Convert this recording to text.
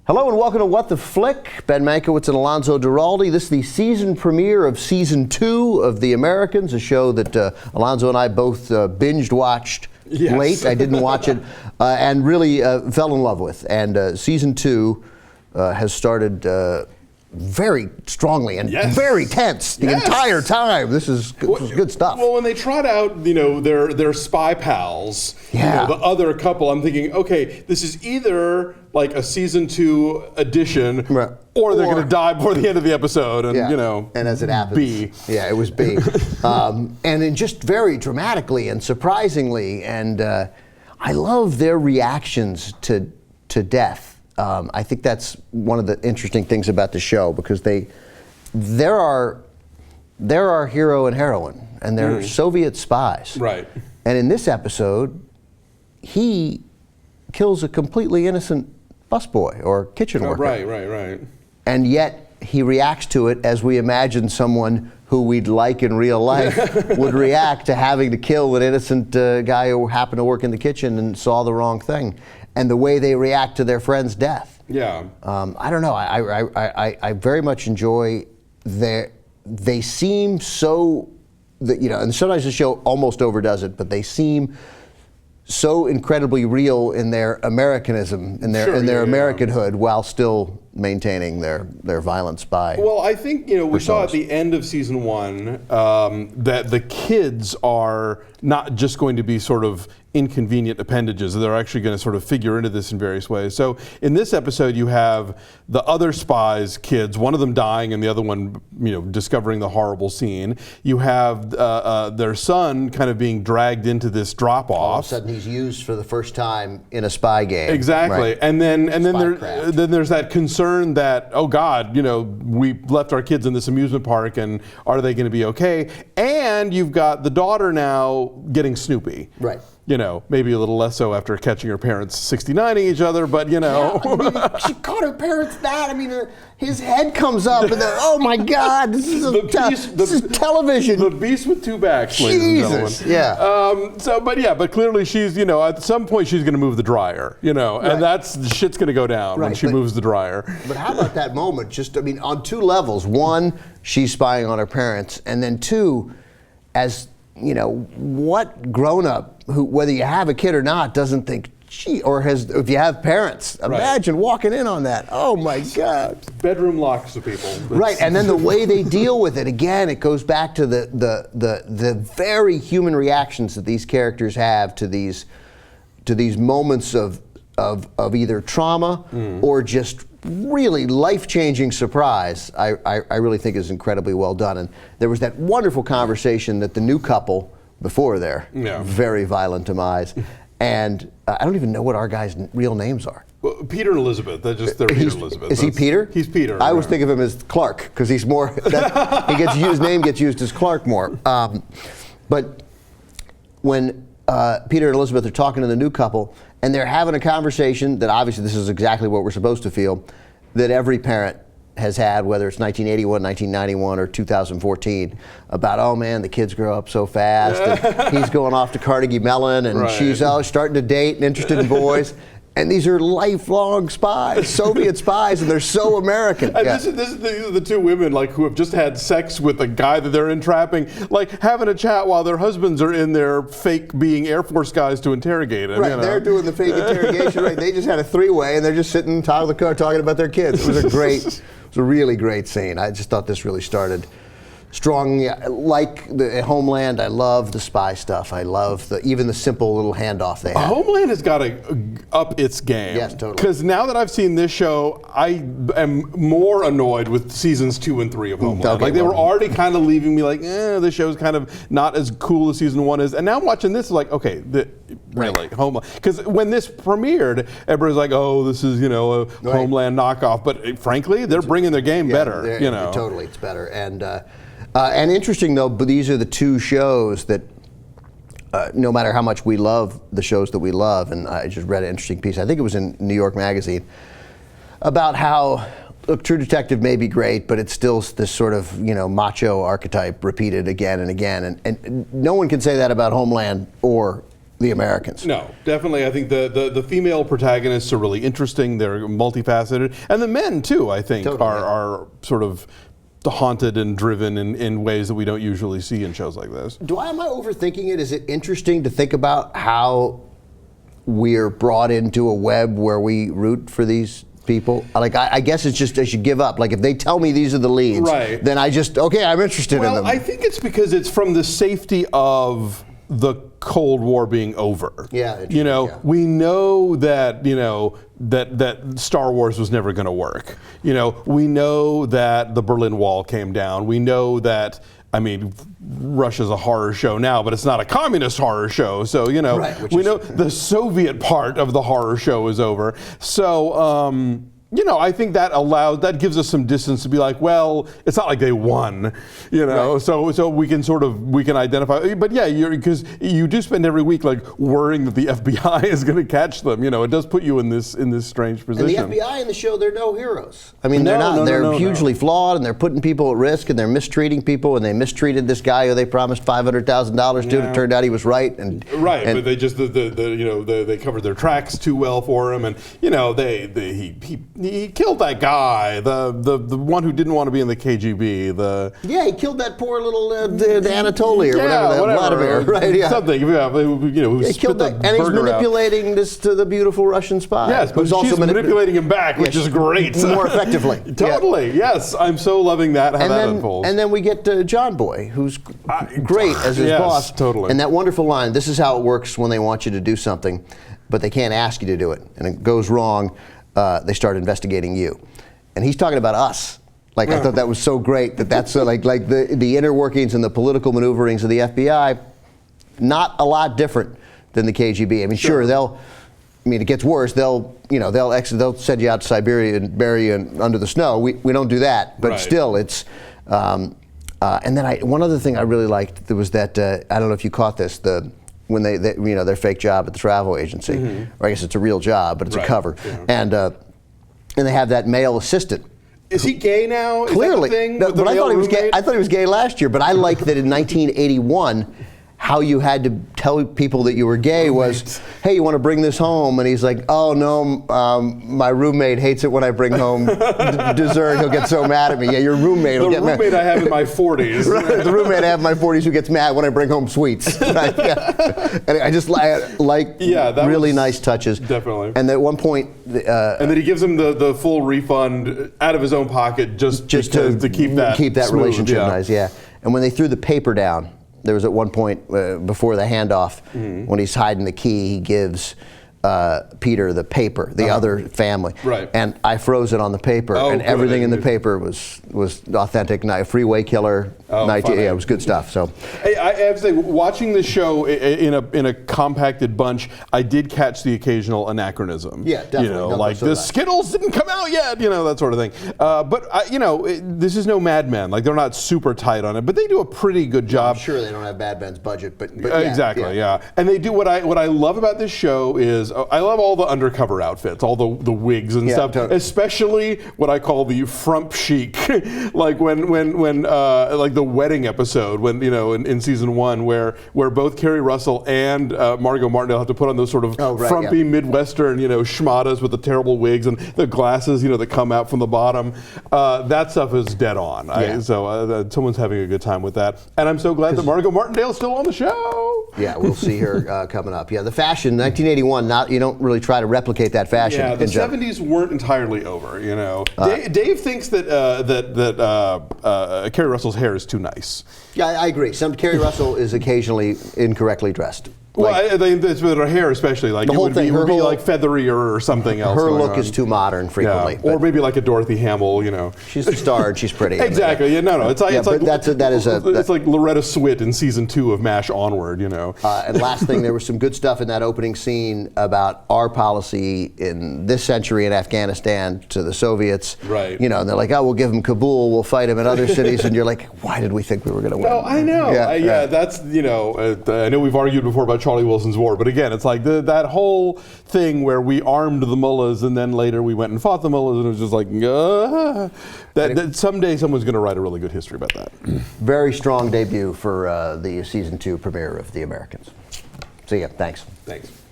Hello and welcome to What the Flick. Ben Mankiewicz and Alonso Duralde. This is the season premiere of Season 2 of The Americans, a show that Alonso and I both binged watched late. I didn't watch it and really fell in love with. And Season 2 has started very strongly and very tense the entire time. This is good stuff. Well, when they trot out, their spy pals, the other couple, I'm thinking, okay, this is either like a Season 2 edition, or they're going to die before the end of the episode, and and as it happens, B. Yeah, it was B, and then just very dramatically and surprisingly, and I love their reactions to death. I think that's one of the interesting things about the show, because they're our hero and heroine, and they're Soviet spies. Right. And in this episode, he kills a completely innocent busboy or kitchen worker. Right. And yet he reacts to it as we imagine someone who we'd like in real life would react to having to kill an innocent guy who happened to work in the kitchen and saw the wrong thing. And the way they react to their friend's death. Yeah. I don't know. I very much enjoy they seem so, and sometimes the show almost overdoes it, but they seem so incredibly real in their Americanism, in their Americanhood, while still maintaining their violent spy. Well, I think we saw at the end of Season 1 that the kids are not just going to be sort of inconvenient appendages. They're actually going to sort of figure into this in various ways. So in this episode, you have the other spies' kids, one of them dying and the other one, discovering the horrible scene. You have their son kind of being dragged into this drop-off. All of a sudden, he's used for the first time in a spy game. Exactly, right. and then there's that concern that, oh God, we left our kids in this amusement park, and are they going to be okay? And you've got the daughter now getting snoopy. Right. Maybe a little less so after catching her parents 69ing each other, but Yeah, she caught her parents that. His head comes up and then, oh my God, this is television. The beast with two backs, ladies and gentlemen. Yeah. But clearly she's, at some point she's going to move the dryer, and the shit's going to go down when she moves the dryer. But how about that moment? On two levels. One, she's spying on her parents, and then two, as what grown-up who, whether you have a kid or not, doesn't think, if you have parents, imagine walking in on that. Oh my God. Bedroom locks of people. Right, and then the way they deal with it, again, it goes back to the very human reactions that these characters have to these moments of either trauma or just really life-changing surprise. I really think is incredibly well done. And there was that wonderful conversation that the new couple before their very violent demise, and I don't even know what our guys' real names are. Well, Peter and Elizabeth. They're Peter and Elizabeth. Is he Peter? He's Peter. I always think of him as Clark, because he's more. His name gets used as Clark more. But when Peter and Elizabeth are talking to the new couple, and they're having a conversation that obviously this is exactly what we're supposed to feel, that every parent has had, whether it's 1981, 1991, or 2014, about, oh man, the kids grow up so fast, and he's going off to Carnegie Mellon, and she's starting to date and interested in boys. And these are lifelong spies, Soviet spies, and they're so American. And these are the two women who have just had sex with a guy that they're entrapping, having a chat while their husbands are in there fake being Air Force guys to interrogate them. Right, they're doing the fake interrogation. Right, they just had a three-way, and they're just sitting in the top of the car talking about their kids. It was a really great scene. I just thought this really started strong. Like the Homeland, I love the spy stuff. I love even the simple little handoff they have. Homeland has got to up its game. Yes, totally. Because now that I've seen this show, I am more annoyed with seasons 2 and 3 of Homeland. They were already kind of leaving me this show's kind of not as cool as season 1 is. And now I'm watching this, okay, really, Homeland. Because when this premiered, everybody's like, oh, this is, a Homeland knockoff. But frankly, they're bringing their game better. Totally, it's better. And interesting, though, but these are the two shows that, no matter how much we love the shows that we love, and I just read an interesting piece, I think it was in New York Magazine, about how, look, True Detective may be great, but it's still this sort of, macho archetype repeated again and again. And no one can say that about Homeland or the Americans. No, definitely. I think the female protagonists are really interesting. They're multifaceted, and the men too. I think Totally, are sort of haunted and driven in ways that we don't usually see in shows like this. Am I overthinking it? Is it interesting to think about how we're brought into a web where we root for these people? Like, I guess it's just I should give up. Like, if they tell me these are the leads, right, then I'm interested in them. Well, I think it's because it's from the safety of the Cold War being over. Yeah, we know that that Star Wars was never going to work. We know that the Berlin Wall came down. We know that. I mean, Russia's a horror show now, but it's not a communist horror show. So, we know the Soviet part of the horror show is over. So, I think that gives us some distance to be like, well, it's not like they won, Right. So we can identify. But yeah, because you do spend every week like worrying that the FBI is going to catch them. It does put you in this strange position. And the FBI in the show, they're no heroes. I mean, they're not. They're hugely flawed, and they're putting people at risk, and they're mistreating people, and they mistreated this guy who they promised $500,000 to. It turned out he was right. But they just they covered their tracks too well for him, and he killed that guy, the one who didn't want to be in the KGB. He killed that poor little Anatoly or whatever. Vladimir, right? Yeah. Something. Who he killed that, and he's manipulating this to the beautiful Russian spy. Yes, but she's manipulating him back, which is great. More effectively. Totally. Yeah. Yes, I'm so loving that. How that unfolds. And then we get John Boy, who's great as his boss. Totally. And that wonderful line. This is how it works when they want you to do something, but they can't ask you to do it, and it goes wrong. They start investigating you, and he's talking about us. Like I thought that was so great that's like the inner workings and the political maneuverings of the FBI. Not a lot different than the KGB. I mean, sure it gets worse. They'll send you out to Siberia and bury you under the snow. We don't do that, but still, it's. And then one other thing I really liked there was that I don't know if you caught this when they their fake job at the travel agency, or I guess it's a real job, but it's a cover, and they have that male assistant. Is he gay now? Clearly, is that the thing? But I thought he was gay. I thought he was gay last year, but I like that in 1981. How you had to tell people that you were gay was, hey, you want to bring this home? And he's like, oh no, my roommate hates it when I bring home dessert. He'll get so mad at me. Yeah, your roommate will get mad. The roommate I have in my 40s. Right, the roommate I have in my 40s who gets mad when I bring home sweets. Right, yeah. And I just like really nice touches. Definitely. And at one point, and then he gives him the full refund out of his own pocket just to keep that smooth, relationship nice. Yeah. And when they threw the paper down. There was at one point before the handoff when he's hiding the key, he gives Peter the paper, the other family. Right. And I froze it on the paper, and everything in the paper was authentic. Freeway killer. It was good stuff. So, hey, I have to say, watching this show in a compacted bunch, I did catch the occasional anachronism. Yeah, definitely. Like the Skittles didn't come out yet. That sort of thing. But this is no Mad Men. Like they're not super tight on it, but they do a pretty good job. I'm sure they don't have Mad Men's budget, but exactly, yeah. And they do what I love about this show is I love all the undercover outfits, all the wigs and stuff, totally. Especially what I call the frump chic, like when like the wedding episode when in season 1 where both Kerry Russell and Margot Martindale have to put on those sort of frumpy Midwestern schmadas with the terrible wigs and the glasses that come out from the bottom. That stuff is dead on. So someone's having a good time with that, and I'm so glad that Margot Martindale's still on the show. Yeah, we'll see her coming up. Yeah, the fashion 1981. You don't really try to replicate that fashion. Yeah, the 70s weren't entirely over. Dave thinks that Kerry Russell's hair is too nice. Yeah, I agree. Kerry Russell is occasionally incorrectly dressed. Well, I think it's with her hair especially. Like the whole thing, it would be like featherier or something else. Her look is too modern frequently. Yeah. Or maybe like a Dorothy Hamill, She's the star and she's pretty. Exactly. Yeah, no. It's like it's like Loretta Swit in season 2 of MASH onward. And last thing, there was some good stuff in that opening scene about our policy in this century in Afghanistan to the Soviets. Right. And they're like, oh, we'll give them Kabul, we'll fight them in other cities, and you're like, why did we think we were going to win? No, I know. That's I know we've argued before about Charlie Wilson's War, but again, it's like that whole thing where we armed the mullahs and then later we went and fought the mullahs, and it was just like, that someday someone's going to write a really good history about that. Very strong debut for the season 2 premiere of The Americans. See ya. Thanks. Thanks.